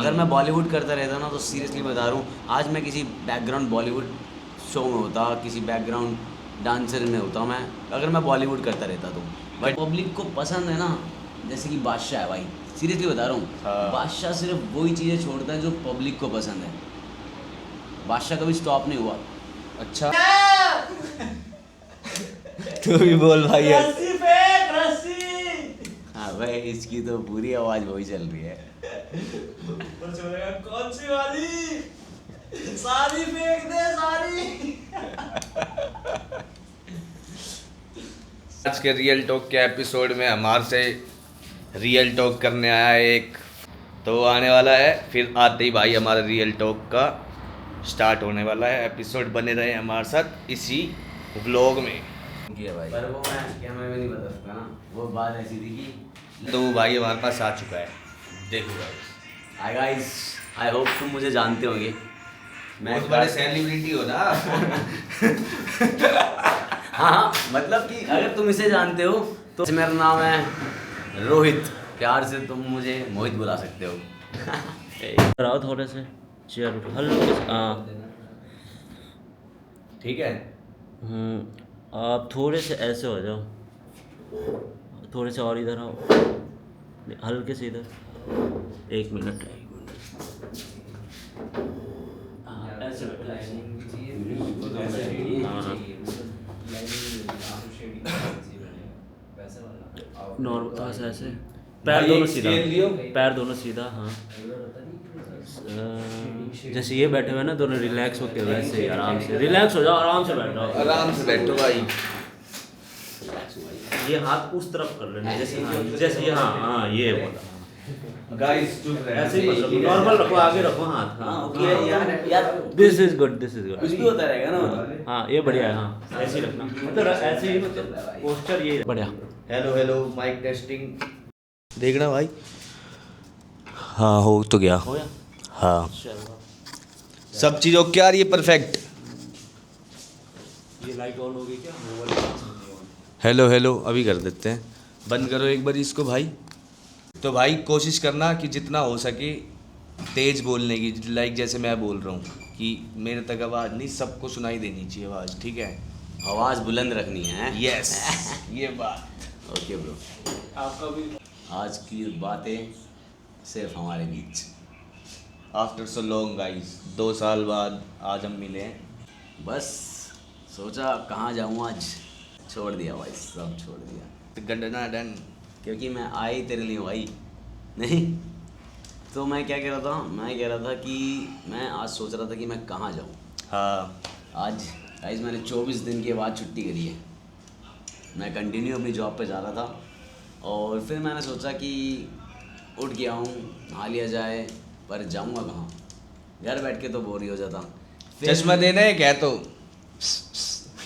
अगर मैं बॉलीवुड करता रहता ना तो सीरियसली बता रहा हूँ आज मैं किसी बैकग्राउंड बॉलीवुड शो में होता, किसी बैकग्राउंड डांसर में होता मैं, अगर मैं बॉलीवुड करता रहता तो। बट पब्लिक को पसंद है ना, जैसे कि बादशाह है भाई, सीरियसली बता रहा हूँ। हाँ। बादशाह सिर्फ वही चीज़ें छोड़ता है जो पब्लिक को पसंद है। बादशाह कभी स्टॉप नहीं हुआ। अच्छा तू भी बोल भाई। हाँ भाई, इसकी तो पूरी आवाज़ वही चल रही है। कौन सी वाली? सारी फेंक दे सारी। आज के रियल टॉक के एपिसोड में हमारे से रियल टॉक करने आया है एक, तो वो आने वाला है। फिर आते ही भाई हमारा रियल टॉक का स्टार्ट होने वाला है। एपिसोड बने रहे हमारे साथ इसी व्लॉग में। किया भाई, पर वो मैं कैमरे में नहीं बता सकता ना। वो बात ऐसी थी कि तो वो भाई हमारे पास आ चुका है, देखो भाई। हाय गाइस, आई होप तुम मुझे जानते होंगे। मैं बहुत बड़े सेलिब्रिटी हो ना। हाँ, मतलब कि अगर तुम इसे जानते हो तो मेरा नाम है रोहित, प्यार से तुम मुझे मोहित बुला सकते हो। कराओ थोड़े से चेयर उठो हल्के से। हाँ ठीक है। आप थोड़े से ऐसे हो जाओ, थोड़े से और इधर आओ, हल्के से इधर। एक मिनट हाँ, ऐसे बैठो नॉर्मल ऐसे ऐसे, पैर दोनों सीधा, पैर दोनों सीधा। हाँ जैसे ये बैठे हुए ना दोनों रिलैक्स होके, वैसे ही आराम से रिलैक्स हो जाओ, आराम से बैठो, आराम से बैठो भाई। ये हाथ उस तरफ कर लेना, जैसे हाँ, जैसे ये हाँ हाँ ये बोला गाइस चुप रहे, ऐसे ही मतलब नॉर्मल रखो, आगे रखो हाथ। हाँ ओके यार, this is good, this is कुछ गुड। भी होता रहेगा ना। हाँ ये बढ़िया है। हाँ ऐसे ही रखना, मतलब ऐसे ही, मतलब पोस्टर ये बढ़िया। हेलो हेलो माइक टेस्टिंग, देखना भाई। हाँ हो तो गया। हो गया हाँ चलो। सब चीज़ ओके आ रही है, परफेक्ट। ये लाइट ऑन हो गई क्या? मोबाइल हेलो हेलो अभी कर देते हैं, बंद करो एक बार इसको भाई। तो भाई कोशिश करना कि जितना हो सके तेज़ बोलने की, लाइक जैसे मैं बोल रहा हूँ कि मेरे तक आवाज़ नहीं, सबको सुनाई देनी चाहिए आवाज़, ठीक है? आवाज़ बुलंद रखनी है। यस ये बात। ओके ब्रो, आपका भी। आज की बातें सिर्फ हमारे बीच। आफ्टर सो लॉन्ग गाइस, 2 साल बाद आज हम मिले हैं। बस सोचा कहाँ जाऊँ आज, छोड़ दिया भाई, सब छोड़ दिया। गंडना डन। क्योंकि मैं आया ही तेरे लिए भाई। नहीं तो मैं क्या कह रहा था, मैं कह रहा था कि मैं आज सोच रहा था कि मैं कहाँ जाऊँ। हाँ आज गाइस मैंने 24 दिन के बाद छुट्टी करी है। मैं कंटिन्यू अपनी जॉब पे जा रहा था और फिर मैंने सोचा कि उठ गया हूँ, नहा लिया जाए, पर जाऊँगा कहाँ? घर बैठ के तो बोर ही हो जाता। चश्मा देना है क्या? तो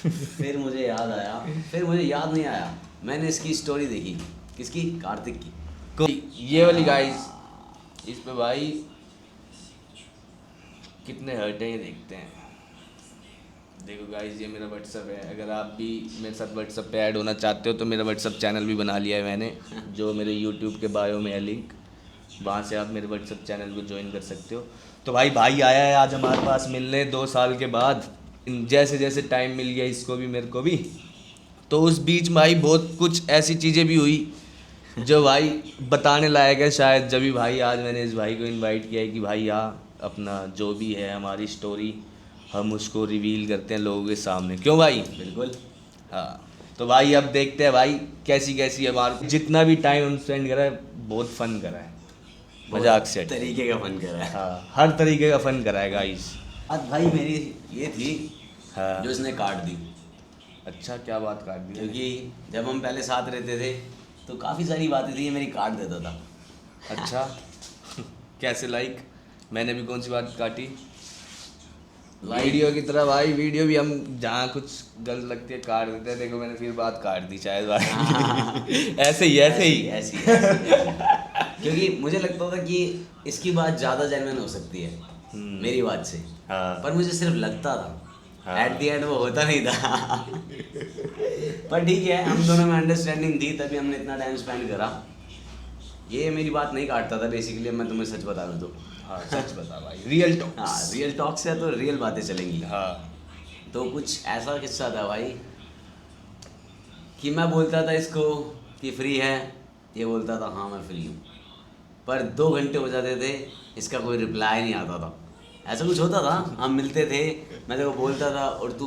फिर मुझे याद आया, फिर मुझे याद नहीं आया, मैंने इसकी स्टोरी देखी। किसकी? कार्तिक की। ये वाली गाइस, इस पे भाई कितने हर्ट हैं ये देखते हैं। देखो गाइस, ये मेरा व्हाट्सअप है। अगर आप भी मेरे साथ व्हाट्सअप पे ऐड होना चाहते हो तो मेरा व्हाट्सअप चैनल भी बना लिया है मैंने, जो मेरे यूट्यूब के बायो में है लिंक, वहाँ से आप मेरे व्हाट्सअप चैनल को ज्वाइन कर सकते हो। तो भाई आया है आज हमारे पास मिलने 2 साल के बाद। जैसे जैसे टाइम मिल गया इसको भी मेरे को भी, तो उस बीच भाई बहुत कुछ ऐसी चीज़ें भी हुई जो भाई बताने लायक है शायद। जब भी भाई आज मैंने इस भाई को इनवाइट किया है कि भाई आ अपना जो भी है हमारी स्टोरी हम उसको रिवील करते हैं लोगों के सामने, क्यों भाई? बिल्कुल। हाँ तो भाई अब देखते हैं भाई कैसी कैसी हमारा जितना भी टाइम हम स्पेंड करा है, बहुत फन करा है, मजाक से हट। तरीके का फन कर रहा है। हाँ हर तरीके का फन करा है गाइस। आज भाई मेरी ये थी हाँ जो इसने काट दी। अच्छा क्या बात काट दी? क्योंकि जब हम पहले साथ रहते थे तो काफ़ी सारी बातें थी, ये मेरी काट देता था। अच्छा कैसे? लाइक मैंने भी कौन सी बात काटी? वीडियो की तरह भाई, वीडियो भी हम जहाँ कुछ गलत लगती है काट देते हैं। देखो मैंने फिर बात काट दी शायद भाई। ऐसे ही ऐसी क्योंकि मुझे लगता था कि इसकी बात ज़्यादा जेन्युइन हो सकती है मेरी बात से। हाँ पर मुझे सिर्फ लगता था, हाँ। एट द एंड वो होता नहीं था। पर ठीक है, हम दोनों में अंडरस्टैंडिंग थी तभी हमने इतना टाइम स्पेंड करा। ये मेरी बात नहीं काटता था बेसिकली, मैं तुम्हें सच बता दूँ तो। हाँ सच बता भाई, रियल टॉक। हाँ रियल टॉक से तो रियल बातें चलेंगी। हाँ तो कुछ ऐसा किस्सा था भाई कि मैं बोलता था इसको कि फ्री है, ये बोलता था हाँ मैं फ्री हूँ, पर 2 घंटे हो जाते थे इसका कोई रिप्लाई नहीं आता था। ऐसा कुछ होता था, हम मिलते थे, मैं तेरे को बोलता था और तू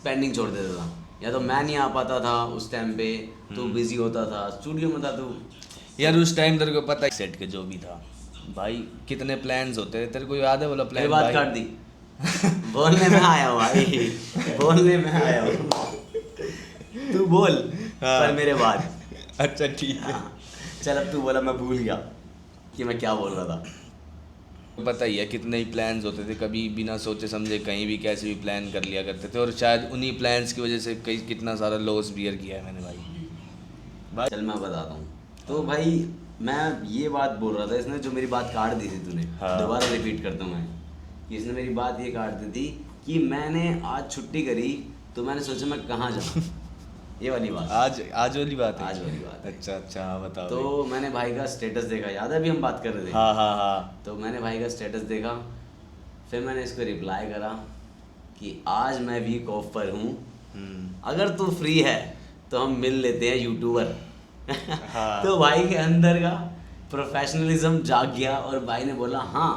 पेंडिंग छोड़ देता था, या तो मैं नहीं आ पाता था उस टाइम पे, तू बिजी होता था, स्टूडियो में था तू। यार उस टाइम तेरे को पता है सेट के जो भी था भाई, कितने प्लान्स होते थे, तेरे को याद है वाला मेरी प्लान? बात काट दी। बोलने में आया हूँ भाई, बोलने में आया हूँ। तू बोल हाँ। पर मेरे बाद। अच्छा ठीक है। हाँ, चल अब तू बोला, मैं भूल गया कि मैं क्या बोल रहा था। पता ही है कितने ही प्लान्स होते थे, कभी बिना सोचे समझे कहीं भी कैसे भी प्लान कर लिया करते थे, और शायद उन्हीं प्लान्स की वजह से कई कितना सारा लॉस बियर किया है मैंने भाई। चल मैं बताता हूँ। तो भाई मैं ये बात बोल रहा था, इसने जो मेरी बात काट दी थी तूने, हाँ। दोबारा रिपीट करता हूँ मैं कि इसने मेरी बात ये काट दी थी कि मैंने आज छुट्टी करी तो मैंने सोचा मैं कहाँ जाऊँ। ये वाली बात, आज वाली बात है? आज वाली बात है। अच्छा अच्छा, हाँ बताओ। तो मैंने भाई का स्टेटस देखा, याद है अभी हम बात कर रहे थे? हाँ हाँ हाँ। तो मैंने भाई का स्टेटस देखा, फिर मैंने इसको रिप्लाई करा कि आज मैं वीक ऑफ पर हूँ, अगर तू फ्री है तो हम मिल लेते हैं यूट्यूबर। हाँ। तो भाई के अंदर का प्रोफेशनलिज्म जाग गया और भाई ने बोला हाँ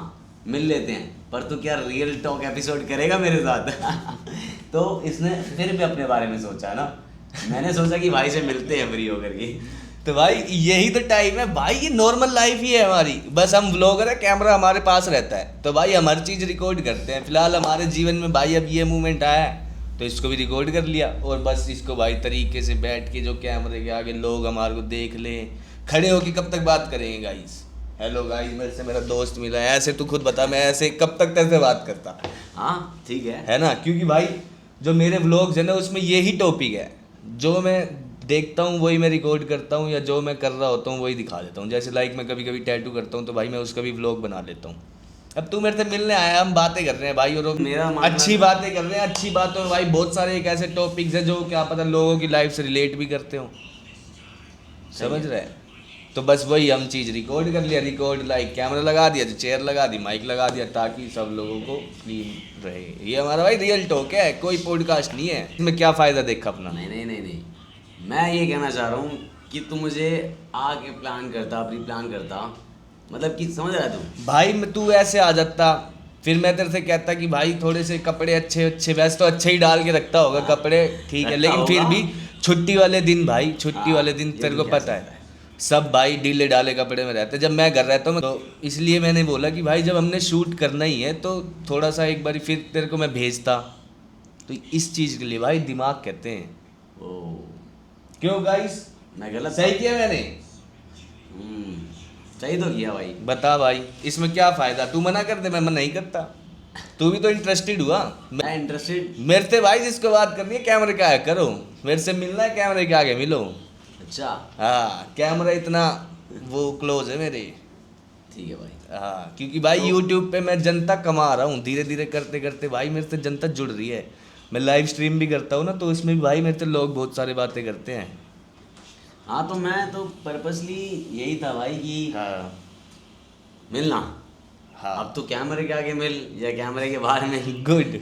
मिल लेते हैं, पर तू क्या रियल टॉक एपिसोड करेगा मेरे साथ? तो इसने फिर भी अपने बारे में सोचा ना, मैंने सोचा कि भाई से मिलते हैं फ्री होकर के। तो भाई यही तो टाइम है भाई, ये नॉर्मल लाइफ ही है हमारी, बस हम व्लॉगर है, कैमरा हमारे पास रहता है, तो भाई हम हर चीज़ रिकॉर्ड करते हैं। फिलहाल हमारे जीवन में भाई अब ये मूवमेंट आया है तो इसको भी रिकॉर्ड कर लिया, और बस इसको भाई तरीके से बैठ के जो कैमरे के आगे लोग हमारे को देख लें, खड़े होके कब तक बात करेंगे गाइस? हेलो गाइस, मेरे से मेरा दोस्त मिला है, ऐसे तू खुद बता, मैं ऐसे कब तक तेरे बात करता? हाँ ठीक है ना, क्योंकि भाई जो मेरे व्लॉग्स है ना उसमें यही टॉपिक है, जो मैं देखता हूँ वही मैं रिकॉर्ड करता हूँ, या जो मैं कर रहा होता हूँ वही दिखा देता हूँ। जैसे लाइक मैं कभी कभी टैटू करता हूँ तो भाई मैं उसका भी व्लॉग बना लेता हूँ। अब तू मेरे से मिलने आया, हम बातें कर रहे हैं भाई, और मेरा मानना अच्छी बातें कर रहे हैं, अच्छी बातों में भाई बहुत सारे एक ऐसे टॉपिक्स हैं जो क्या पता लोगों की लाइफ से रिलेट भी करते हो, समझ रहे हैं? तो बस वही हम चीज़ रिकॉर्ड कर लिया, रिकॉर्ड लाइक कैमरा लगा दिया, चेयर लगा दी, माइक लगा दिया, ताकि सब लोगों को क्लीन रहे। ये हमारा भाई रियल टॉक है, कोई पॉडकास्ट नहीं है। इसमें क्या फ़ायदा देखा अपना? नहीं नहीं नहीं नहीं, मैं ये कहना चाह रहा हूँ कि तू मुझे आके प्लान करता, प्री प्लान करता, मतलब कि समझ रहा है तू? भाई मैं तू ऐसे आ जाता, फिर मैं तेरे से कहता कि भाई थोड़े से कपड़े अच्छे अच्छे, वैसे तो अच्छे ही डाल के रखता होगा कपड़े, ठीक है, रखता लेकिन फिर होगा। भी छुट्टी वाले दिन भाई, छुट्टी हाँ, वाले दिन ये तेरे भी को कह पता सकता है सब भाई ढीले डाले कपड़े में रहते, जब मैं घर रहता हूँ तो इसलिए मैंने बोला कि भाई जब हमने शूट करना ही है तो थोड़ा सा एक बार फिर तेरे को मैं भेजता। तो इस चीज़ के लिए भाई दिमाग कहते हैं। ओ क्यों गाइस, मैं गलत सही किया मैंने? सही तो किया भाई। बता भाई इसमें क्या फ़ायदा, तू मना कर दे, मैं मना नहीं करता, तू भी तो इंटरेस्टेड हुआ। मैं इंटरेस्टेड। मेरे से भाई जिसको बात करनी है कैमरे का है करो, मेरे से मिलना है कैमरे के आगे मिलो। अच्छा हाँ कैमरा इतना वो क्लोज है मेरे। ठीक है भाई। हाँ क्योंकि भाई यूट्यूब पे मैं जनता कमा रहा हूँ, धीरे धीरे करते करते भाई मेरे से जनता जुड़ रही है। मैं लाइव स्ट्रीम भी करता हूँ ना, तो इसमें भी भाई मेरे से लोग बहुत सारी बातें करते हैं। हाँ तो मैं तो पर्पसली यही था भाई कि हाँ मिलना। हाँ अब तो कैमरे के आगे मिल या कैमरे के बाहर मिल, गुड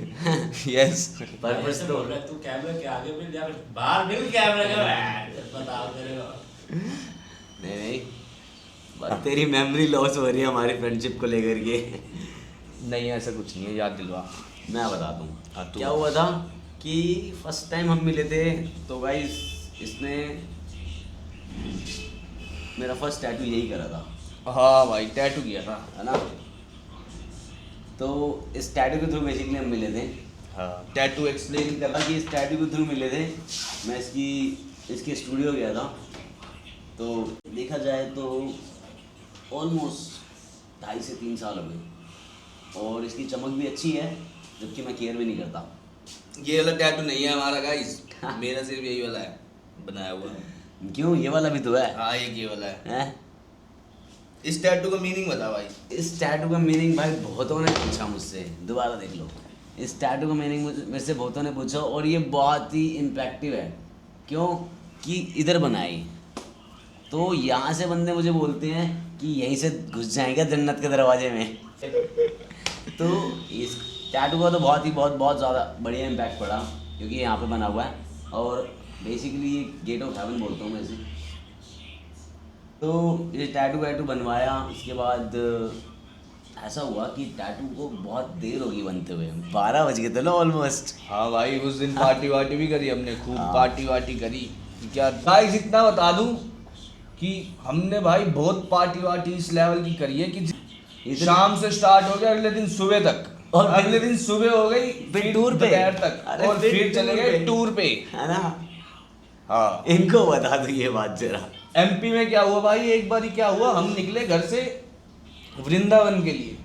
यस। पर्पस ऐसे तो बोल रहा है, तू कैमरे के आगे मिल या बाहर मिल कैमरे के, बताओ मेरे को। नहीं नहीं, बस तेरी मेमोरी लॉस हो रही है हमारी फ्रेंडशिप को लेकर के। नहीं ऐसा कुछ नहीं है, याद दिलवा। मैं बताता हूँ हाँ, तू क्या हुआ था कि फर्स्ट टाइम हम मिले थे तो गाइस इसने मेरा फर्स्ट टैटू यही करा था, हाँ भाई टैटू किया था, है ना? तो इस टैटू के थ्रू बेसिकली हम मिले थे। हाँ टैटू एक्सप्लेन करना। कि इस टैटू के थ्रू मिले थे, मैं इसके स्टूडियो गया था, तो देखा जाए तो ऑलमोस्ट 2.5 से 3 साल हो गए, और इसकी चमक भी अच्छी है, जबकि मैं केयर भी नहीं करता। ये वाला टैटू नहीं है हमारा गाइस, मेरा सिर्फ यही वाला है बनाया हुआ। क्यों, ये वाला भी तो है। हाँ एक ये वाला है। हैं? इस टैटू का मीनिंग बता भाई। इस टैटू का मीनिंग भाई बहुतों ने पूछा मुझसे, दोबारा देख लो। इस टैटू का मीनिंग मेरे से बहुतों ने पूछा, और ये बहुत ही इम्पैक्टिव है। क्यों कि इधर बनाई, तो यहाँ से बंदे मुझे बोलते हैं कि यहीं से घुस जाएंगे जन्नत के दरवाजे में। तो इस टैटू का तो बहुत ज़्यादा बढ़िया इम्पैक्ट पड़ा, क्योंकि यहाँ पे बना हुआ है और बेसिकली ये गेट ऑफ हेवन बोलता हूँ मैं इसे। तो ये टैटू बनवाया, उसके बाद ऐसा हुआ कि टैटू को बहुत देर होगी बनते हुए, 12 बज गए थे ना ऑलमोस्ट। हाँ भाई, उस दिन पार्टी वार्टी भी करी हमने, खूब हाँ। पार्टी वार्टी करी। क्या गाइस, इतना बता दूं कि हमने भाई बहुत पार्टी वार्टी इस लेवल की करी है कि शाम से स्टार्ट हो गया अगले दिन सुबह तक, और अगले दिन सुबह हो गई फिर टूर पे, दोपहर तक, अरे और फिर चले गए टूर पे, है ना। हाँ। इनको बता दो ये बात जरा। एमपी में क्या हुआ भाई, एक बार क्या हुआ, हम निकले घर से वृंदावन के लिए,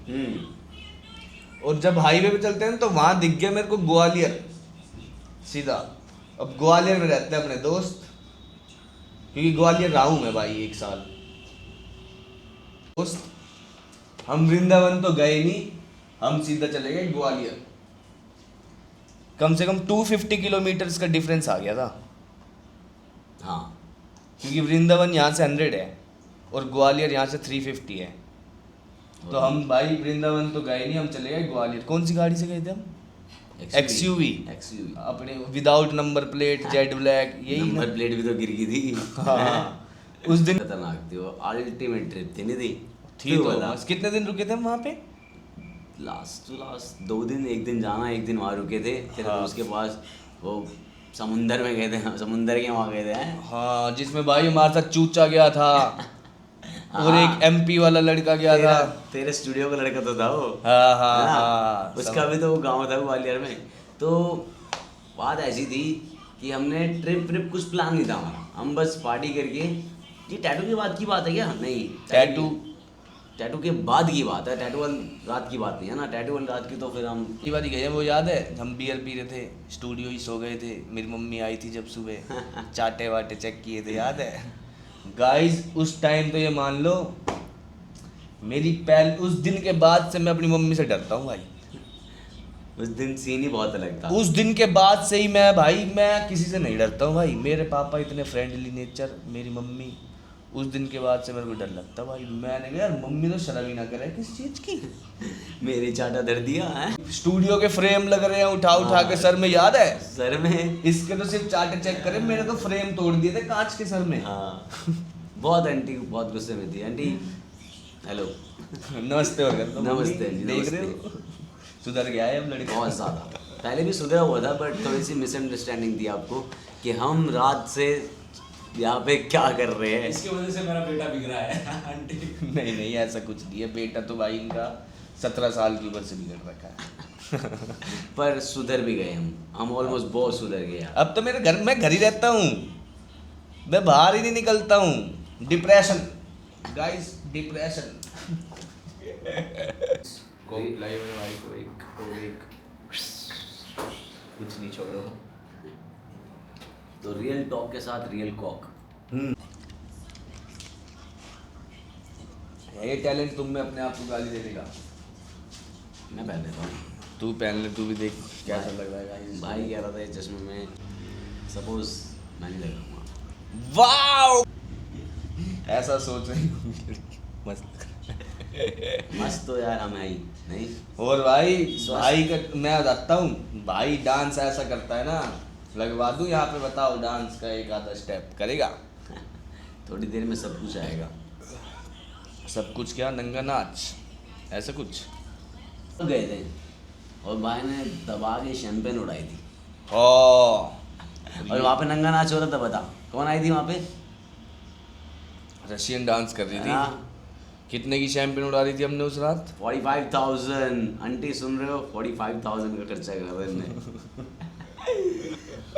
और जब हाईवे पे चलते हैं तो वहां दिख गया मेरे को ग्वालियर सीधा। अब ग्वालियर में रहते हैं अपने दोस्त, क्योंकि ग्वालियर रहा हूं मैं भाई 1 साल। दोस्त, हम वृंदावन तो गए नहीं, हम सीधा चले गए ग्वालियर। कम से कम 250 किलोमीटर का डिफरेंस आ गया था, हाँ, क्योंकि वृंदावन यहाँ से 100 है और ग्वालियर यहाँ से 350 है। तो हम भाई वृंदावन तो गए नहीं, हम चले गए ग्वालियर। कौन सी गाड़ी से गए थे हम? XUV अपने without number plate, Z black, यही नंबर प्लेट भी तो गिर गई थी। हाँ, उस दिन खतरनाक थी वो, अल्टीमेट ट्रिप थी, नहीं थी? थी तो बस। कितने दिन रुके थे हम वहाँ पे? लास्ट 2 दिन, एक दिन जाना, एक दिन वहाँ रुके थे। फिर उसके पास वो समुंदर में गए थे, समुंदर के वहाँ गए थे। हाँ, जिसमें भाई हमारे साथ चूचा गया था और एक MP वाला लड़का गया था। तेरे स्टूडियो का लड़का तो था वो। हाँ हाँ है ना? हाँ, उसका भी तो वो गाँव था ग्वालियर में। तो बात ऐसी थी कि हमने ट्रिप कुछ प्लान नहीं था हमारा, हम बस पार्टी करके। ये टैटू के बाद की बात है क्या? नहीं, टैटू के बाद की बात है, टैटू वाली रात की बात नहीं है ना। टैटू वाली रात की तो फिर हम ये बात ही गए, वो याद है? हम बियर पी रहे थे, स्टूडियो ही सो गए थे, मेरी मम्मी आई थी जब सुबह, चाटे वाटे चेक किए थे, याद है गाइस? उस टाइम तो ये मान लो उस दिन के बाद से मैं अपनी मम्मी से डरता हूँ भाई। उस दिन सीन ही बहुत अलग था। उस दिन के बाद से ही मैं किसी से नहीं डरता हूँ भाई। मेरे पापा इतने फ्रेंडली नेचर, मेरी मम्मी, उस दिन के बाद से मेरे को डर लगता भाई। मैंने कहा यार मम्मी तो शर्म ही ना करे किस चीज की। मेरी चाटा धर दिया है स्टूडियो के फ्रेम लग रहे हैं उठा के सर में, याद है? सर में। इसके तो सिर्फ चाटे चेक करे, मेरे तो फ्रेम तोड़ दिए थे कांच के सर में। हाँ, बहुत आंटी बहुत गुस्से में थी। आंटी हेलो, नमस्ते हो गया। नमस्ते जी, देख रहे नमस्ते। हो सुधर गया है अब लड़का बहुत ज़्यादा। पहले भी सुधरा हुआ था, बट थोड़ी सी मिसअंडरस्टैंडिंग थी आपको कि हम रात से यहाँ पे क्या कर रहे हैं। इसकी वजह से मेरा बेटा बिगड़ा है आंटी। नहीं ऐसा कुछ नहीं है, बेटा तो भाई इनका 17 साल की उम्र से बिगड़ रखा है। पर सुधर भी गए हम ऑलमोस्ट बहुत सुधर गए यार। अब तो मैं घर ही रहता हूँ, मैं बाहर ही नहीं निकलता हूँ। Depression guys, depression. कुछ नहीं छोड़ो। तो रियल टॉक के साथ रियल कॉक। ये टैलेंट तुम में अपने आप को गाली देने का। मैं पहन लेता हूँ। तू पहन ले, तू भी देख कैसा लग रहा है गाइस। भाई कह रहा था इस चश्मे में, सपोज मैं नहीं लगाऊंगा। वाओ, ऐसा सोच रही हूँ। मस्त मस्त तो यार हम है ही नहीं। और भाई का मैं बताता हूँ, भाई डांस ऐसा करता है ना, लगवा दूँ यहाँ पे, बताओ डांस का एक आधा स्टेप करेगा। थोड़ी देर में सब कुछ आएगा। सब कुछ क्या? नंगा नाच ऐसा कुछ। गए थे और भाई ने दबा के शैंपेन उड़ाई थी और वहाँ पे नंगा नाच हो रहा था। बता कौन आई थी वहाँ पे? रशियन डांस कर रही थी। हाँ। कितने की शैंपेन उड़ा रही थी हमने उस रात? 45,000। आंटी सुन रहे हो? 45,000 का खर्चा करा था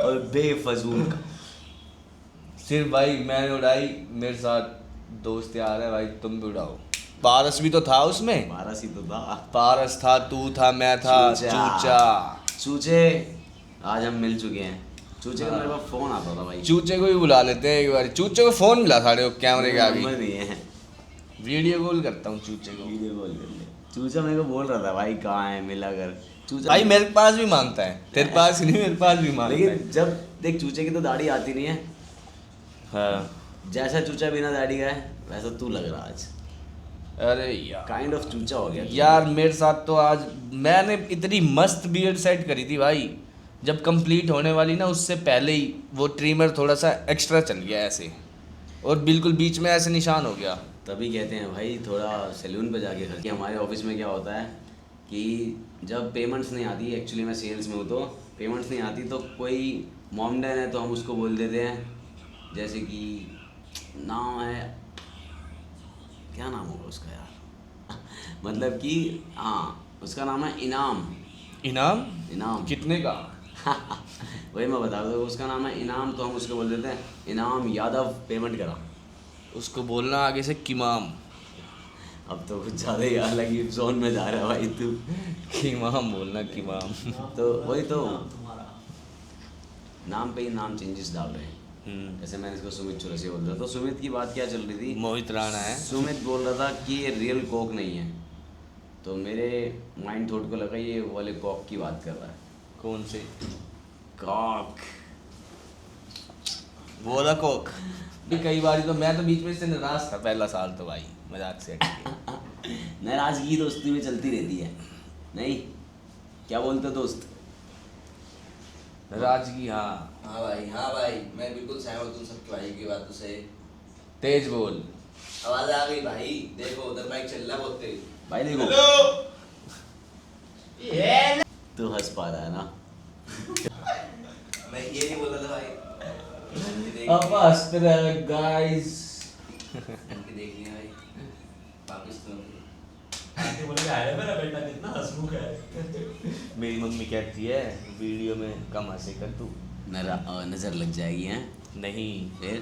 और बेफजूल का। सिर्फ भाई मैंने उड़ाई, मेरे साथ दोस्त यार है भाई, तुम भी उड़ाओ। पारस भी तो था उसमें। पारस ही तो था। पारस था, तू था, मैं था, चूचे आज हम मिल चुके हैं। चूचे का मेरे पास फोन आता था भाई। चूचे को भी बुला लेते हैं एक बार। चूचे को फोन मिला साढ़े कैमरे के आगे, नंबर दिए हैं। वीडियो कॉल करता हूँ चूचे को। वीडियो कॉल कर ले। चूचा मेरे को बोल रहा था भाई कहाँ है, मिला कर। चूचा भाई मेरे पास भी मांगता है, तेरे पास नहीं, मेरे पास भी मांगता है। लेकिन जब देख चूचे की तो दाढ़ी आती नहीं है। हाँ, जैसा चूचा बिना दाढ़ी का है वैसा तू लग रहा आज। अरे यार काइंड ऑफ चूचा हो गया तू। यार मेरे साथ तो आज मैंने इतनी मस्त बियर्ड सेट करी थी भाई, जब कंप्लीट होने वाली ना उससे पहले ही वो ट्रिमर थोड़ा सा एक्स्ट्रा चल गया ऐसे, और बिल्कुल बीच में ऐसे निशान हो गया। तभी कहते हैं भाई थोड़ा सैलून पे जाके खर्च। हमारे ऑफिस में क्या होता है कि जब पेमेंट्स नहीं आती, एक्चुअली मैं सेल्स में हूँ तो पेमेंट्स नहीं आती तो कोई मॉमडन है तो हम उसको बोल देते हैं, जैसे कि नाम है, क्या नाम होगा उसका यार मतलब कि हाँ उसका नाम है इनाम। इनाम? इनाम कितने का? वही मैं बता दूँ, उसका नाम है इनाम तो हम उसको बोल देते हैं इनाम यादव पेमेंट करा। उसको बोलना आगे से किमाम। अब तो कुछ ज़्यादा ही अलग ही जोन में जा रहा है भाई तू। किमाम बोलना, किमाम। तो वही तो नाम पे ही नाम चेंजेस डाल रहे हैं। जैसे मैंने इसको सुमित चौरसिया बोल रहा था, तो सुमित की बात क्या चल रही थी, मोहित राणा है। सुमित बोल रहा था कि ये रियल कोक नहीं है, तो मेरे माइंड थॉट को लगा ये वाले कोक की बात कर रहा है। कौन से? कॉक वो वाला कोक भी। कई बार तो मैं तो बीच में से नाराज था पहला साल तो भाई, मजाक से हट के। नाराजगी दोस्ती में चलती रहती है, नहीं क्या बोलते हो दोस्त? नाराजगी, हाँ। हाँ भाई मैं बिल्कुल सहमत हूँ सबके भाई की बातों से। तेज बोल। आवाज आ गई भाई, देखो उधर बाइक चल रहा है बहुत तेज। भाई देखो ये तू हंस पा रहा है ना। मैं ये नहीं बोल रहा था भाई। गाइस। देख लिया भाई वापस तो आंटी बोले अरे मेरा बेटा कितना हंसमुख है। मेरी मम्मी कहती है वीडियो में कम हंसे कर तू। नज़र लग जाएगी हैं नहीं, फिर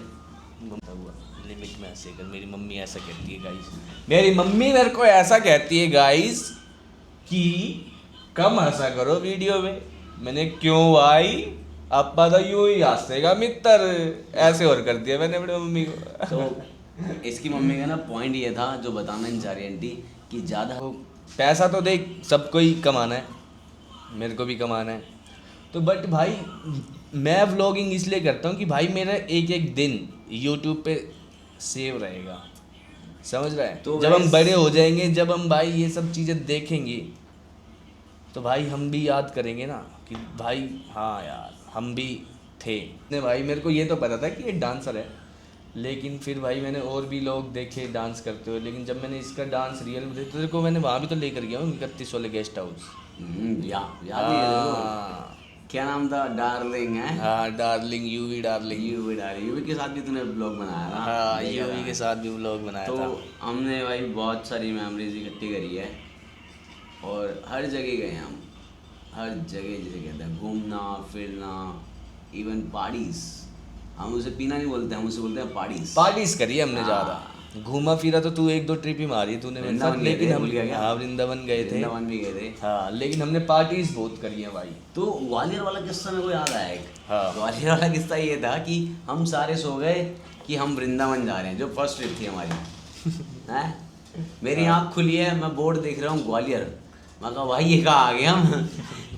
लिमिट में हंसे कर। मेरी मम्मी ऐसा कहती है गाइस, मेरी मम्मी मेरे को ऐसा कहती है गाइस कि कम हंसा करो वीडियो में। मैंने क्यों भाई, अब्बा तो यूं ही हंसेगा मित्र, ऐसे और कर दिया मैंने अपनी मम्मी को। तो इसकी मम्मी का ना पॉइंट ये था जो बताना नहीं चाह रही आंटी कि ज़्यादा पैसा तो देख सबको ही कमाना है, मेरे को भी कमाना है तो, बट भाई मैं व्लॉगिंग इसलिए करता हूँ कि भाई मेरा एक एक दिन यूट्यूब पे सेव रहेगा, समझ रहा है? तो जब हम guys- बड़े हो जाएंगे, जब हम भाई ये सब चीज़ें देखेंगे तो भाई हम भी याद करेंगे ना कि भाई हाँ यार हम भी थे। नहीं भाई मेरे को ये तो पता था कि ये डांसर है, लेकिन फिर भाई मैंने और भी लोग देखे डांस करते हुए, लेकिन जब मैंने इसका डांस रियल में देखा तो तेरे को मैंने वहाँ भी तो लेकर गया हूँ 31 वाले गेस्ट हाउस। याद नहीं है तेरे को? हाँ क्या नाम था? डार्लिंग है। हाँ, डार्लिंग, यूवी डार्लिंग। यूवी के साथ भी तूने ब्लॉग बनाया ना? हाँ, देखा यूवी था। के साथ भी व्लॉग बनाया तो था। हमने भाई बहुत सारी मेमोरीज इकट्ठी करी है और हर जगह गए हम, हर जगह जिसे कहते हैं घूमना फिरना, इवन पार्टीज। हम उसे पीना नहीं बोलते, हम उसे बोलते हैं पार्टीज। पार्टीज करी है हमने हाँ। ज़्यादा, घूमा फिरा तो तू एक दो ट्रिप ही मारी तूने मेरे साथ, वृंदावन गए लेकिन थे, हम भूल गया क्या? हाँ वृंदावन गए थे। वृंदावन भी गए थे। हाँ, लेकिन हमने पार्टीज बहुत करी है भाई। तो ग्वालियर वाला किस्सा मेरे को याद आया एक। हाँ। ग्वालियर वाला किस्सा ये था कि हम सारे सो गए कि हम वृंदावन जा रहे हैं, जो फर्स्ट ट्रिप थी हमारी। हैं मेरी आँख खुली है, मैं बोर्ड देख रहा हूँ ग्वालियर। मैं कहा भाई ये कहाँ आ गए हम?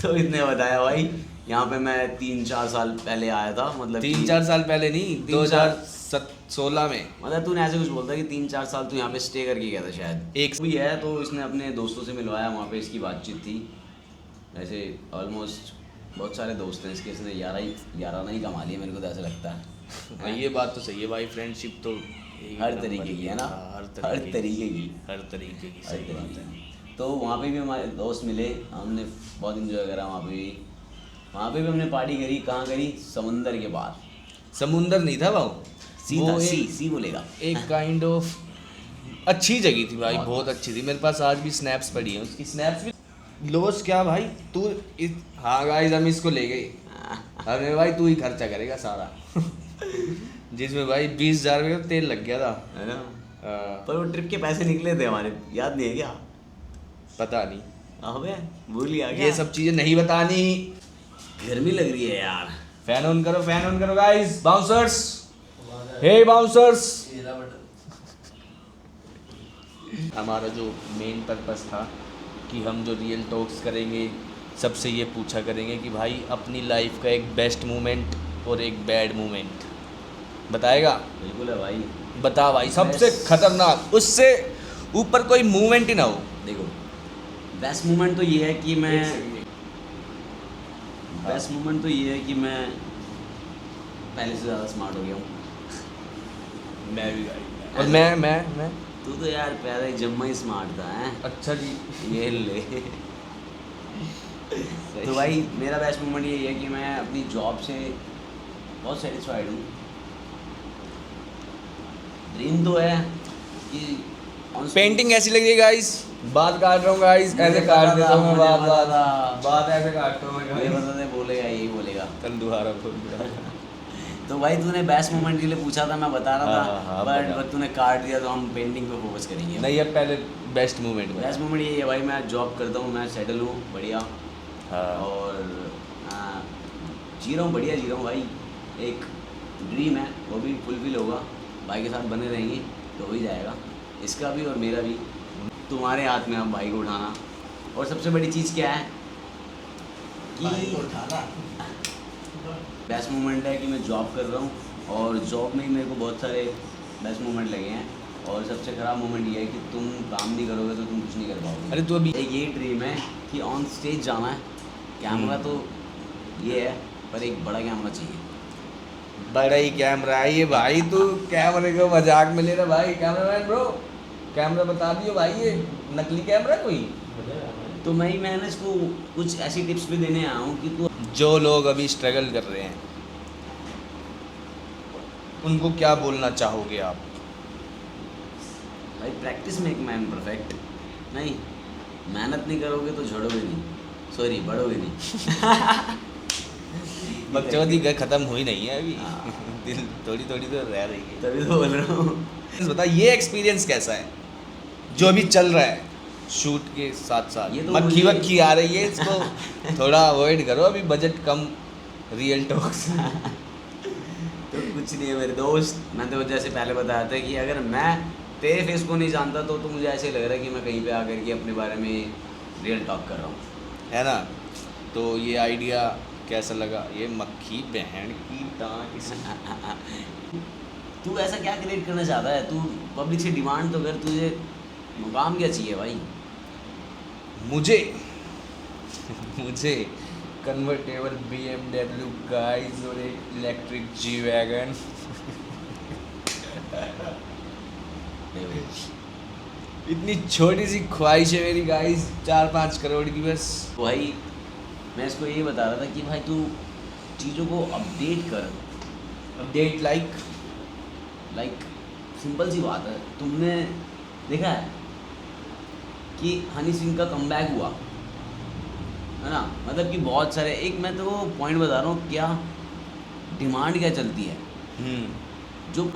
तो इसने बताया भाई यहाँ पे मैं 3-4 साल पहले आया था, मतलब 3-4 साल पहले नहीं, 2016 में। मतलब तूने ऐसे कुछ बोलता कि 3-4 साल तू यहाँ पे स्टे करके गया था शायद। एक भी है तो इसने अपने दोस्तों से मिलवाया, वहाँ पे इसकी बातचीत थी। वैसे ऑलमोस्ट बहुत सारे दोस्त हैं इसके, इसने 11 ही कमा लिए मेरे को तो ऐसा लगता है। ये बात तो सही है भाई, फ्रेंडशिप तो हर तरीके की है ना, हाँ, हर तरीके की, हर तरीके की, हर सही बात तरीके है। की। तो वहाँ पे भी हमारे दोस्त मिले, हमने बहुत इन्जॉय करा वहाँ पे भी। वहाँ पे भी हमने पार्टी करी। कहाँ करी? समुंदर के पार। समुंदर नहीं था वो सीधा वो सी बोलेगा। एक काइंड ऑफ अच्छी जगह थी भाई, बहुत अच्छी थी। मेरे पास आज भी स्नैप्स पड़ी हैं उसकी, स्नैप्स भी। लोस क्या भाई तू हाँ गाइस हम इसको ले गए, अरे भाई तू ही खर्चा करेगा सारा। जिसमें भाई 20,000 रुपये का तेल लग गया था, है ना? हाँ, पर वो ट्रिप के पैसे निकले थे हमारे, याद नहीं है क्या? पता नहीं, अबे भूल गया क्या? ये सब चीज़ें नहीं बतानी। गर्मी लग रही है यार। फैन ऑन करो गाइस, बाउंसर्स, हे बाउंसर्स। हमारा जो मेन पर्पस था कि हम जो रियल टॉक्स करेंगे, सबसे ये पूछा करेंगे कि भाई अपनी लाइफ का एक बेस्ट मोमेंट और एक बैड मोमेंट बताएगा। बिल्कुल है भाई। बता भाई, सबसे Best- खतरनाक, उससे ऊपर कोई मूवमेंट ही ना हो। देखो बेस्ट मोमेंट तो ये है कि मैं बेस्ट मोमेंट तो ये है कि मैं पहले से ज़्यादा स्मार्ट हो गया हूँ। मैं भी और मैं तू तो यार पहले जम्मा ही स्मार्ट था हैं। अच्छा जी। ये ले तो भाई मेरा बेस्ट मोमेंट ये है कि मैं अपनी जॉब से बहुत सेटिस्फाइड हूँ। ड्रीम तो है कि पेंटिंग ऐसी लग रही है गाइस, बात काट रहा हूँ गाइस, ऐसे काट देता हूँ मैं बात ऐसे काटता हूँ मैं मुझे गाइस। पता था बोलेगा यही बोलेगा। चल दोबारा बोल। तो भाई तूने बेस्ट मोमेंट के लिए पूछा था, मैं बता रहा हाँ, था हाँ, बट बता। तूने काट दिया तो हम पेंटिंग पे फोकस करेंगे। नहीं अब पहले बेस्ट मूवमेंट में। बेस्ट मोमेंट ये है भाई, मैं जॉब करता हूँ, मैं सेटल हूँ बढ़िया हाँ। और जी रहा हूँ, बढ़िया जी रहा हूँ भाई। एक ड्रीम है वो भी फुलफिल होगा, भाई के साथ बने रहेंगे तो हो ही जाएगा, इसका भी और मेरा भी। तुम्हारे हाथ में अब भाई को उठाना। और सबसे बड़ी चीज़ क्या है कि बेस्ट मोमेंट है कि मैं जॉब कर रहा हूँ और जॉब में ही मेरे को बहुत सारे बेस्ट मोमेंट लगे हैं। और सबसे ख़राब मोमेंट ये है कि तुम काम नहीं करोगे तो तुम कुछ नहीं कर पाओगे। अरे तू अभी एक ये ड्रीम है कि ऑन स्टेज जाना है, कैमरा तो ये है पर एक बड़ा कैमरा चाहिए। बड़ा ही कैमरा है ये भाई, तू कैमरे को मजाक में ले रहा भाई। कैमरामैन ब्रो कैमरा बता दियो भाई, ये नकली कैमरा कोई। तो मैंने इसको कुछ ऐसी टिप्स भी देने आया हूँ कि तू जो लोग अभी स्ट्रगल कर रहे हैं उनको क्या बोलना चाहोगे आप? भाई प्रैक्टिस मेक मैन परफेक्ट। नहीं मेहनत नहीं करोगे तो झड़ोगे नहीं, सॉरी बढ़ोगे नहीं। बकचोदी खत्म हुई नहीं है अभी। हाँ। दिल थोड़ी थोड़ी तो रह रही है। तभी तो बोल रहा हूँ। बता ये एक्सपीरियंस कैसा है जो अभी चल रहा है शूट के साथ साथ? ये तो मक्खी मुझे- वक्खी आ रही है, इसको थोड़ा अवॉइड करो, अभी बजट कम। Real talks. तो कुछ नहीं है मेरे दोस्त, मैंने तो जैसे पहले बताया था कि अगर मैं तेरे फेस को नहीं जानता तो मुझे ऐसे लग रहा है कि मैं कहीं पे आकर के अपने बारे में रियल टॉक कर रहा हूँ, है ना? तो ये आइडिया कैसा लगा? ये मक्खी बहन की टांग। तू ऐसा क्या क्रिएट करना चाहता है? तू पब्लिक से डिमांड तो कर, तुझे मुकाम क्या चाहिए भाई? मुझे कन्वर्टेबल BMW गाइस और एक इलेक्ट्रिक जी वैगन। इतनी छोटी सी ख्वाहिश है मेरी गाइस, 4-5 करोड़ की बस। भाई मैं इसको ये बता रहा था कि भाई तू चीज़ों को अपडेट कर। अपडेट लाइक सिंपल सी बात है, तुमने देखा है कि हनी सिंह का कमबैक हुआ है ना? मतलब कि बहुत सारे, एक मैं तो पॉइंट बता रहा हूँ क्या डिमांड क्या चलती है। जो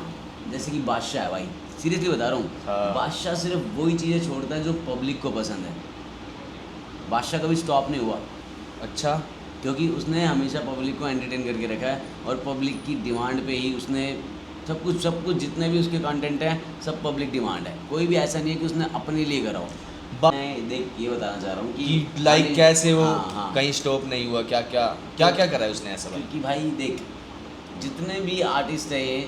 जैसे कि बादशाह है भाई, सीरियसली बता रहा हूँ, हाँ। बादशाह सिर्फ वही चीज़ें छोड़ता है जो पब्लिक को पसंद है। बादशाह कभी स्टॉप नहीं हुआ अच्छा। क्योंकि उसने हमेशा पब्लिक को एंटरटेन करके रखा है और पब्लिक की डिमांड पे ही उसने सब कुछ जितने भी उसके कंटेंट हैं सब पब्लिक डिमांड है। कोई भी ऐसा नहीं है कि उसने अपने लिए करा हो। मैं देख ये बताना चाह रहा हूँ कि लाइक कैसे वो हाँ। कहीं स्टॉप नहीं हुआ? क्या करा है उसने ऐसा? क्योंकि भाई देख, जितने भी आर्टिस्ट है, ये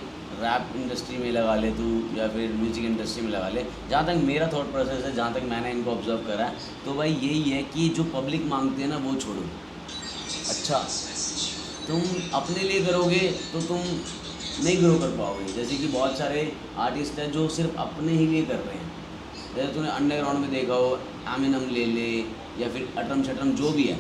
रैप इंडस्ट्री में लगा ले तू या फिर म्यूजिक इंडस्ट्री में लगा ले, जहाँ तक मेरा थॉट प्रोसेस है, जहाँ तक मैंने इनको ऑब्जर्व करा है, तो भाई यही है कि जो पब्लिक मांगती है ना वो छोड़ो। अच्छा। तुम अपने लिए करोगे तो तुम नहीं ग्रो कर पाओगे। जैसे कि बहुत सारे आर्टिस्ट हैं जो सिर्फ अपने ही लिए कर रहे हैं। जैसे तूने अंडरग्राउंड में देखा हो, एमिनेम ले ले या फिर अटम शटम जो भी है,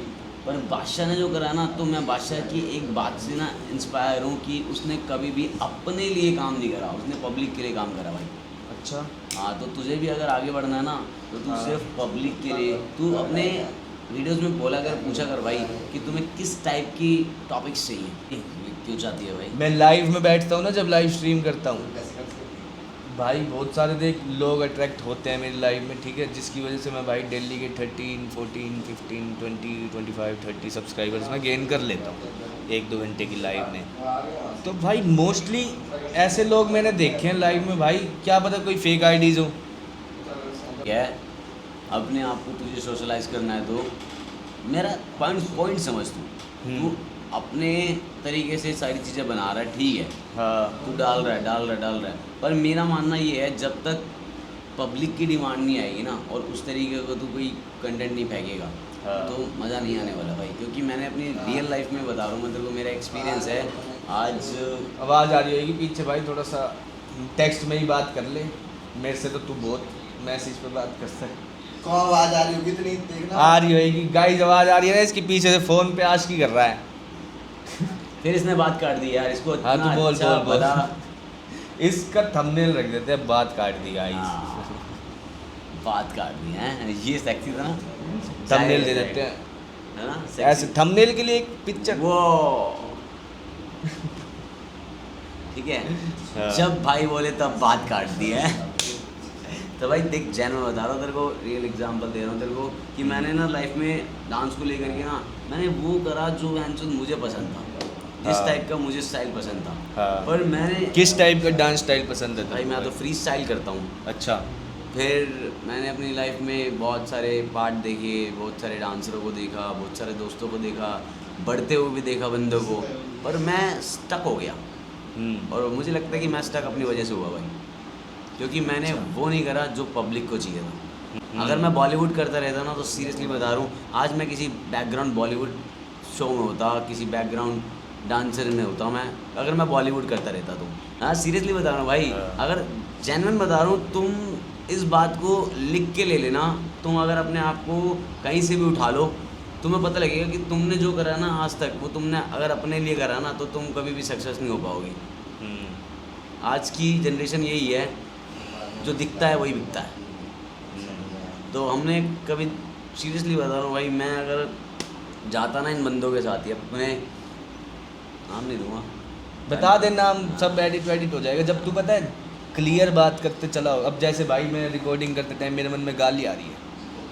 पर बादशाह ने जो करा ना, तो मैं बादशाह की एक बात से ना इंस्पायर हूँ कि उसने कभी भी अपने लिए काम नहीं करा, उसने पब्लिक के लिए काम करा भाई। अच्छा। हाँ, तो तुझे भी अगर आगे बढ़ना है ना तो तू हाँ। सिर्फ पब्लिक के लिए, तू अपने वीडियोस में बोला कर, पूछा कर भाई कि तुम्हें किस टाइप की टॉपिक्स चाहिए, क्यों चाहती है भाई। मैं लाइव में बैठता हूँ ना, जब लाइव स्ट्रीम करता हूँ भाई, बहुत सारे देख लोग अट्रैक्ट होते हैं मेरी लाइव में, ठीक है, जिसकी वजह से मैं भाई दिल्ली के 13, 14, 15, 20, 25, 30 सब्सक्राइबर्स में गेन कर लेता हूँ 1-2 घंटे की लाइव में। तो भाई मोस्टली ऐसे लोग मैंने देखे हैं लाइव में भाई, क्या पता कोई फेक आईडीज़ हो। क्या है, अपने आप को तुझे सोशलाइज करना है तो मेरा पॉइंट समझ तू अपने तरीके से सारी चीज़ें बना रहा है, ठीक है, हाँ। तू डाल रहा है, पर मेरा मानना ये है जब तक पब्लिक की डिमांड नहीं आएगी ना और उस तरीके का तो कोई कंटेंट नहीं फेंकेगा तो मज़ा नहीं आने वाला भाई। क्योंकि मैंने अपनी रियल लाइफ में बता रहा हूँ, मतलब को मेरा एक्सपीरियंस है। आज आवाज़ आ रही होगी पीछे भाई, थोड़ा सा टेक्स्ट में ही बात कर ले, मेरे से तो तू बहुत मैसेज पे बात कर सकता। कौन आवाज आ रही होगी तो नहीं देखना। आ रही होगी गाइस, आवाज़ आ रही है ना इसके पीछे से, फ़ोन पे आशिकी कर रहा है। फिर इसने बात काट दी यार, इसको हाँ, इतना तू बोल, अच्छा बोल। बता। इसका थंबनेल रख देते हैं, बात काट दी गाइस। हाँ, बात काट दी है, ये सेक्सी था ना। थंबनेल दे देते हैं है ना ऐसे, थंबनेल के लिए एक पिक्चर। वो ठीक है। हाँ। जब भाई बोले तब बात काट दी है। तो भाई देख, जैन मैं बता रहा हूँ तेरे को, रियल एग्जांपल दे रहा हूँ तेरे को कि मैंने ना लाइफ में डांस को लेकर के ना मैंने वो करा जो मुझे पसंद था, जिस हाँ। टाइप का मुझे स्टाइल पसंद था। हाँ। पर मैंने किस टाइप का डांस स्टाइल पसंद है भाई, मैं तो फ्री स्टाइल करता हूँ। अच्छा। फिर मैंने अपनी लाइफ में बहुत सारे पार्ट देखे, बहुत सारे डांसरों को देखा, बहुत सारे दोस्तों को देखा, बढ़ते हुए भी देखा बंदों को, पर मैं स्टक हो गया। और मुझे लगता है कि मैं स्टक अपनी वजह से हुआ भाई, क्योंकि मैंने वो नहीं करा जो पब्लिक को चाहिए था। अगर मैं बॉलीवुड करता रहता ना तो सीरियसली बता रहा हूँ, आज मैं किसी बैकग्राउंड बॉलीवुड शो में होता, किसी बैकग्राउंड डांसर में होता मैं, अगर मैं बॉलीवुड करता रहता तो। हाँ सीरियसली बता रहा हूँ भाई, अगर जेन्युइन बता रहा हूँ, तुम इस बात को लिख के ले लेना। तुम अगर अपने आप को कहीं से भी उठा लो, तुम्हें पता लगेगा कि तुमने जो करा ना आज तक, वो तुमने अगर अपने लिए करा ना तो तुम कभी भी सक्सेस नहीं हो पाओगे। आज की जनरेशन यही है, जो दिखता है वही बिकता है। तो हमने कभी, सीरियसली बता रहा हूँ भाई, मैं अगर जाता ना इन बंदों के साथ ही, अपने नाम नहीं दूंगा, बता दे नाम, सब एडिट वेडिट हो जाएगा। जब तू पता है क्लियर बात करते चला हो। अब जैसे भाई मैं रिकॉर्डिंग करते टाइम मेरे मन में गाली आ रही है,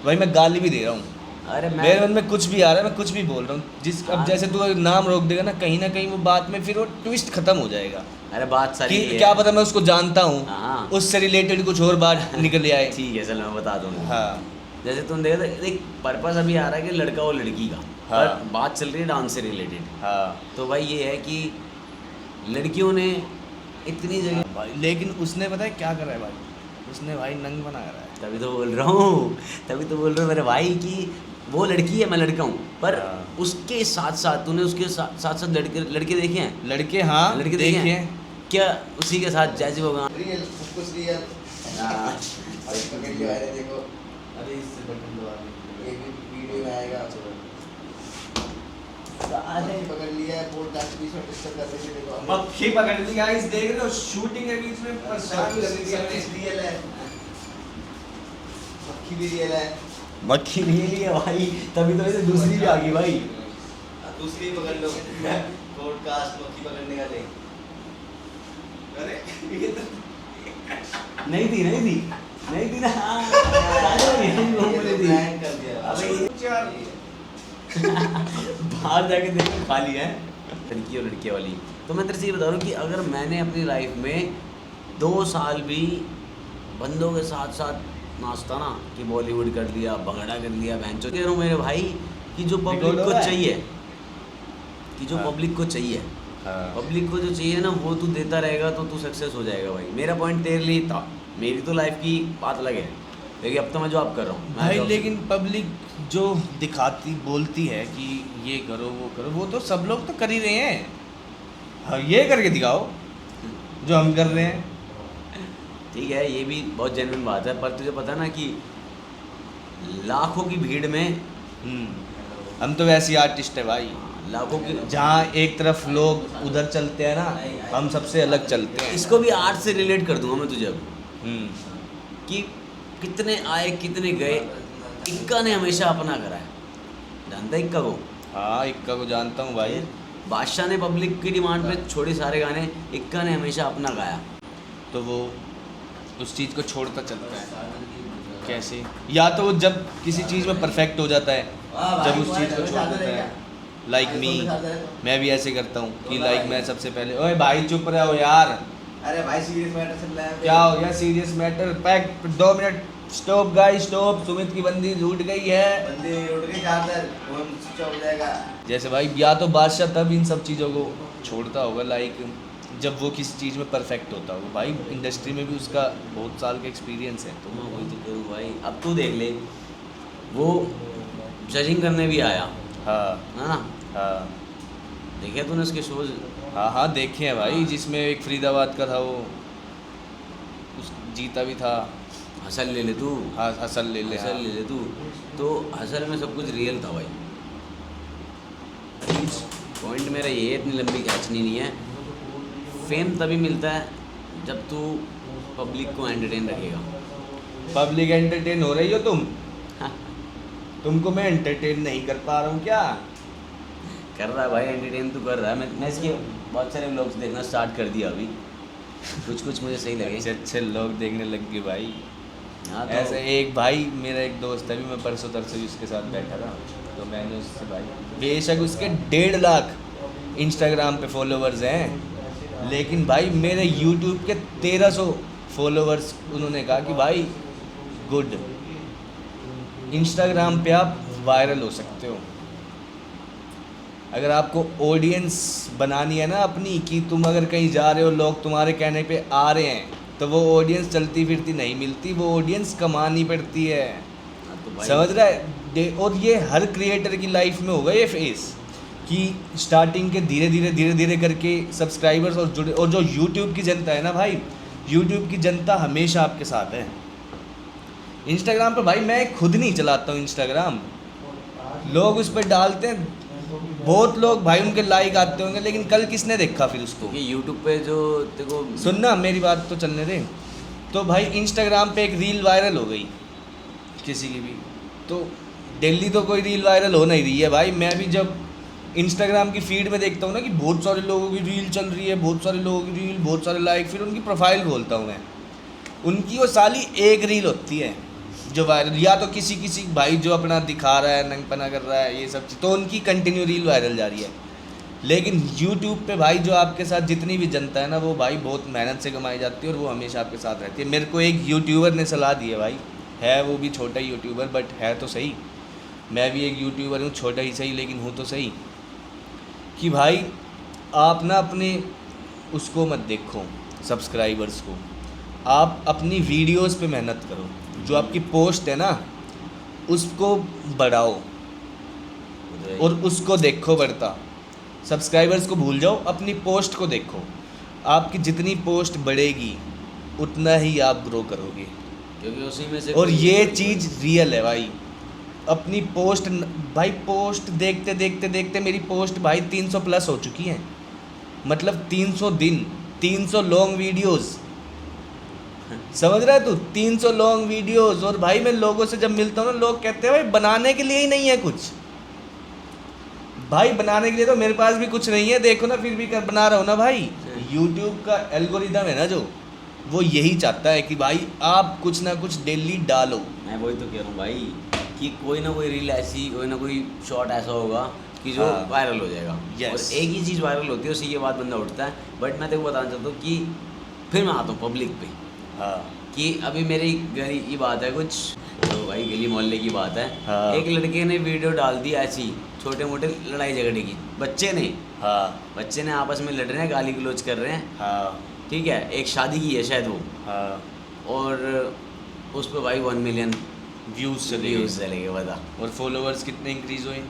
भाई मैं गाली भी दे रहा हूँ। अरे मेरे मन में कुछ भी आ रहा है, मैं कुछ भी बोल रहा हूँ। अब जैसे तू नाम रोक देगा ना कहीं वो बात में, फिर वो ट्विस्ट खत्म हो जाएगा। अरे बात सारी कि ये क्या है। पता मैं उसको जानता हूँ, हाँ। उससे रिलेटेड कुछ और बात निकल आए। ठीक है, चल मैं बता दूँगा। हाँ जैसे तुम देखा देख, पर्पस अभी आ रहा है कि लड़का और लड़की का, हाँ। पर बात चल रही है डांस से रिलेटेड। हाँ तो भाई ये है कि लड़कियों ने इतनी जगह, भाई, लेकिन उसने पता है क्या करा है भाई, उसने भाई नंग बना करा है। तभी तो बोल रहा हूँ, मेरे भाई कि वो लड़की है, मैं लड़का हूँ, पर हाँ। उसके साथ साथ तूने उसके साथ लड़के देखे हैं? लड़के, हाँ लड़के देखे देखे हैं। क्या उसी के साथ जैसे वो रियल सब कुछ रियल। अरे पकड़ लिया है, देखो अरे इससे बटन दबा दे। ये भी वीडियो में आएगा। पकड़ लिया है, पॉडकास्ट बीच में डिस्टर्ब कर रही है, देखो मक्खी पकड़ ली गाइस, देख रहे हो शूटिंग के बीच में परेशान कर रही है। रियल है, मक्खी भी रियल है। मक्खी नहीं ली है भाई, तभी तो इसे दूसरी भी आ गई भाई। दूसरी पकड़ लो, पॉडकास्ट मक्खी पकड़ने का ले। अरे ये तो नहीं थी ना ये तो प्लान कर दिया। बाहर जाके देखो खाली है लड़की और लड़के वाली। तो मैं तेरे से ये बता रहा हूँ कि अगर मैंने अपनी लाइफ में 2 साल भी बंदों के साथ साथ नाचता ना, कि बॉलीवुड कर लिया, भंगड़ा कर लिया, बहनचोद कह रहा हूँ मेरे भाई, कि जो पब्लिक को चाहिए, पब्लिक को चाहिए, पब्लिक को जो चाहिए ना वो तू देता रहेगा तो तू सक्सेस हो जाएगा भाई। मेरा पॉइंट तेरे लिए था, मेरी तो लाइफ की बात अलग है, लेकिन अब तो मैं जॉब कर रहा हूँ भाई। लेकिन पब्लिक जो दिखाती बोलती है कि ये करो वो करो, वो तो सब लोग तो कर ही रहे हैं। हाँ ये करके दिखाओ जो हम कर रहे हैं। ठीक है, ये भी बहुत जेन्युइन बात है, पर तुझे पता है ना कि लाखों की भीड़ में हम तो वैसे आर्टिस्ट है भाई, लाखों की, जहाँ एक तरफ लोग उधर चलते हैं ना, हम सबसे अलग चलते हैं। इसको भी आर्ट से रिलेट कर दूंगा मैं तुझे अब, हम्म। कि कितने आए कितने गए, इक्का ने हमेशा अपना करा है। जानता है इक्का को? हाँ इक्का को जानता हूँ भाई। बादशाह ने पब्लिक की डिमांड पे छोड़े सारे गाने, इक्का ने हमेशा अपना गाया। तो वो उस चीज़ को छोड़ता चलता है कैसे? या तो वो जब किसी चीज़ में परफेक्ट हो जाता है, जब उस चीज़ को छोड़ देता है। लाइक मी, मैं भी ऐसे करता हूँ कि लाइक मैं सबसे पहले, ओए भाई चुप रहो यार, अरे भाई सीरियस मैटर चल रहा है। क्या हो गया? Serious matter pack 2 minute, stop guys stop. Sumit की बंदी टूट गई है। बंदे उठ गए चार्जर, फोन स्विच ऑफ हो जाएगा। जैसे भाई, या तो बादशाह तब इन सब चीज़ों को छोड़ता होगा, लाइक जब वो किसी चीज़ में परफेक्ट होता हो। भाई इंडस्ट्री में भी उसका बहुत साल का एक्सपीरियंस है। तो मैं वही तो करूँ भाई। अब तू देख ले, वो जजिंग करने भी आया हाँ है ना, हाँ देखे तूने उसके शोज? हाँ हाँ देखे हैं भाई, जिसमें एक फरीदाबाद का था वो, उस जीता भी था। हसल ले ले तू, हाँ हसल ले ले, हसल हाँ। ले ले तू। तो हसल में सब कुछ रियल था भाई। पॉइंट मेरा ये इतनी लंबी खींचनी नहीं है। फेम तभी मिलता है जब तू पब्लिक को एंटरटेन रखेगा। पब्लिक एंटरटेन हो रही हो तुम? तुमको मैं एंटरटेन नहीं कर पा रहा हूँ क्या? कर रहा है भाई, एंटरटेन तो कर रहा है। मैं इसके बहुत सारे व्लॉग्स देखना स्टार्ट कर दिया अभी। कुछ कुछ मुझे सही लगे। अच्छे अच्छे लोग देखने लग गए भाई। हाँ तो ऐसे एक भाई, मेरा एक दोस्त है, अभी मैं परसों तरसों उसके साथ बैठा था, तो मैंने उससे, भाई बेशक उसके 1.5 लाख इंस्टाग्राम पे फॉलोवर्स हैं, लेकिन भाई मेरे यूट्यूब के 1300 फॉलोवर्स, उन्होंने कहा कि भाई गुड, इंस्टाग्राम पे आप वायरल हो सकते हो। अगर आपको ऑडियंस बनानी है ना अपनी, कि तुम अगर कहीं जा रहे हो, लोग तुम्हारे कहने पे आ रहे हैं, तो वो ऑडियंस चलती फिरती नहीं मिलती, वो ऑडियंस कमानी पड़ती है। हाँ तो भाई समझ रहा है? और ये हर क्रिएटर की लाइफ में होगा ये फेस, कि स्टार्टिंग के धीरे धीरे करके सब्सक्राइबर्स और जुड़े। और जो यूट्यूब की जनता है ना भाई, यूट्यूब की जनता हमेशा आपके साथ है। इंस्टाग्राम पे भाई मैं खुद नहीं चलाता हूँ इंस्टाग्राम, लोग उस पर डालते हैं, बहुत लोग भाई उनके लाइक आते होंगे, लेकिन कल किसने देखा फिर उसको? क्योंकि यूट्यूब पे जो देखो, सुनना मेरी बात तो चलने दे। तो भाई इंस्टाग्राम पे एक रील वायरल हो गई किसी की भी, तो डेली तो कोई रील वायरल हो नहीं रही है भाई। मैं भी जब इंस्टाग्राम की फीड में देखता हूँ ना कि बहुत सारे लोगों की रील चल रही है, बहुत सारे लोगों की रील, बहुत सारे लाइक, फिर उनकी प्रोफाइल खोलता हूँ मैं, उनकी वो साली एक रील होती है जो वायरल, या तो किसी भाई जो अपना दिखा रहा है, नंगपना कर रहा है, ये सब चीज़, तो उनकी कंटिन्यू रील वायरल जा रही है। लेकिन यूट्यूब पे भाई जो आपके साथ जितनी भी जनता है ना, वो भाई बहुत मेहनत से कमाई जाती है और वो हमेशा आपके साथ रहती है। मेरे को एक यूट्यूबर ने सलाह दी है भाई, है वो भी छोटा यूट्यूबर, बट है तो सही, मैं भी एक यूट्यूबर हूँ, छोटा ही सही लेकिन हूँ तो सही, कि भाई आप ना अपने उसको मत देखो, सब्सक्राइबर्स को, आप अपनी वीडियोस पे मेहनत करो, जो आपकी पोस्ट है ना उसको बढ़ाओ और उसको देखो बढ़ता। सब्सक्राइबर्स को भूल जाओ, अपनी पोस्ट को देखो। आपकी जितनी पोस्ट बढ़ेगी उतना ही आप ग्रो करोगे, क्योंकि उसी में से और ये चीज़ रियल है भाई। अपनी पोस्ट भाई, पोस्ट देखते देखते देखते मेरी पोस्ट भाई 300 प्लस हो चुकी हैं, मतलब 300 दिन, 300 लॉन्ग वीडियोस, समझ रहा है तू? 300 लॉन्ग वीडियोस। और भाई मैं लोगों से जब मिलता हूँ ना, लोग कहते हैं भाई बनाने के लिए ही नहीं है कुछ। भाई बनाने के लिए तो मेरे पास भी कुछ नहीं है, देखो ना, फिर भी कर बना रहा हूँ ना भाई। यूट्यूब का एल्गोरिदम है ना जो, वो यही चाहता है कि भाई आप कुछ ना कुछ डेली डालो। मैं वही तो कह रहा हूँ भाई, कि कोई ना कोई रील ऐसी, कोई ना कोई शॉट ऐसा होगा कि जो हाँ। वायरल हो जाएगा। Yes. और एक ही चीज़ वायरल होती है, उसी के बाद बंदा उठता है। बट मैं तेको बताना चाहता हूँ कि फिर मैं आता हूँ पब्लिक पे, हाँ कि अभी मेरी घर की बात है कुछ, तो भाई गली मोहल्ले की बात है। हाँ। एक लड़के ने वीडियो डाल दी ऐसी छोटे मोटे लड़ाई झगड़े की, बच्चे ने आपस में लड़ रहे हैं, गाली गलौज कर रहे हैं, हाँ ठीक है, एक शादी की है शायद वो, हाँ, और उस पर भाई 1 मिलियन व्यूज़ चले व्यूज़ चले गए, बता। और फॉलोअर्स कितने इंक्रीज हुए?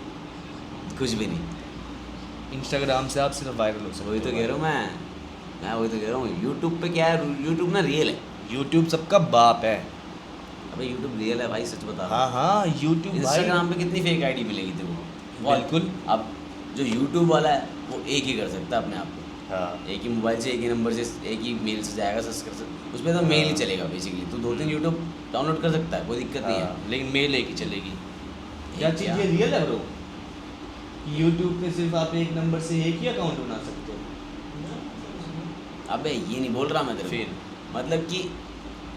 कुछ भी नहीं। इंस्टाग्राम से आप सिर्फ वायरल हो सकते वही तो कह रहा हूँ मैं वही तो कह रहा हूँ। यूट्यूब पे क्या है, यूट्यूब ना रियल है। यूट्यूब सबका बाप है। अबे यूट्यूब रियल है भाई, सच बता रहा हूँ। हाँ यूट्यूब भाई, इंस्टाग्राम पे कितनी फेक आईडी मिलेगी तेरे को? बिल्कुल। अब जो यूट्यूब वाला है वो एक ही कर सकता है अपने आप को, हाँ एक ही मोबाइल से, एक ही नंबर से, एक ही मेल से जाएगा, सर्च कर सकता, उस पर तो मेल ही चलेगा बेसिकली। तो 2-3 यूट्यूब डाउनलोड कर सकता है, कोई दिक्कत नहीं है। हाँ, लेकिन मेल एक ही चलेगी। क्या एक चीज़ क्या? ये रियल है ब्रो? यूट्यूब पे सिर्फ आप एक नंबर से एक ही अकाउंट बना सकते हो। अबे ये नहीं बोल रहा मैं तेरे फिर? को, मतलब कि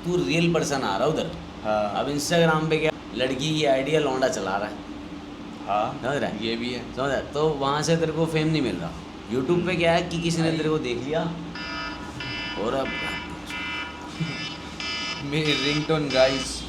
तू रियल पर्सन आ रहा उधर। हाँ अब इंस्टाग्राम पे क्या, लड़की की आइडिया लौंडा चला रहा है, हाँ, समझ रहा है? ये भी है। समझ रहा है? तो वहाँ से तेरे को फेम नहीं मिल रहा। यूट्यूब पे क्या है कि किसी ने तेरे को देख लिया और अब मेरी रिंगटोन गाइस